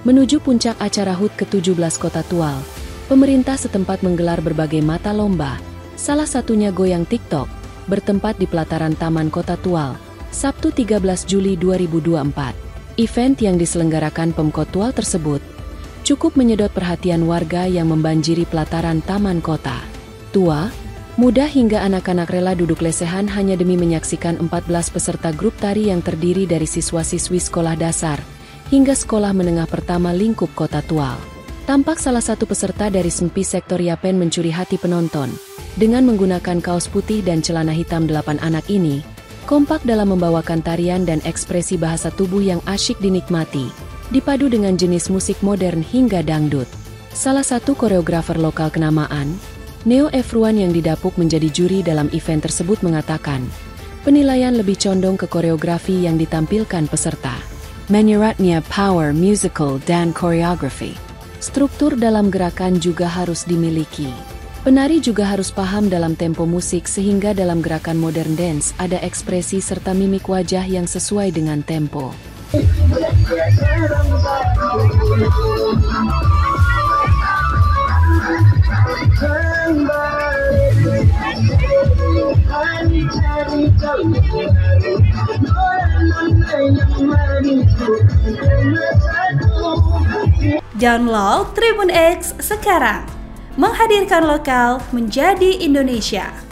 Menuju puncak acara HUT ke-17 Kota Tual, pemerintah setempat menggelar berbagai mata lomba, salah satunya goyang TikTok, bertempat di pelataran Taman Kota Tual, Sabtu 13 Juli 2024. Event yang diselenggarakan Pemkot Tual tersebut cukup menyedot perhatian warga yang membanjiri pelataran Taman Kota. Tua, muda hingga anak-anak rela duduk lesehan hanya demi menyaksikan 14 peserta grup tari yang terdiri dari siswa-siswi sekolah dasar hingga sekolah menengah pertama lingkup Kota Tual. Tampak salah satu peserta dari SMPI Sektor Yapen mencuri hati penonton. Dengan menggunakan kaos putih dan celana hitam, 8 anak ini kompak dalam membawakan tarian dan ekspresi bahasa tubuh yang asyik dinikmati, dipadu dengan jenis musik modern hingga dangdut. Salah satu koreografer lokal kenamaan, Neo Efruan yang didapuk menjadi juri dalam event tersebut mengatakan, penilaian lebih condong ke koreografi yang ditampilkan peserta. Menyeratnya power musical dan koreografi. Struktur dalam gerakan juga harus dimiliki. Penari juga harus paham dalam tempo musik sehingga dalam gerakan modern dance ada ekspresi serta mimik wajah yang sesuai dengan tempo. Download Tribun X sekarang, menghadirkan lokal menjadi Indonesia.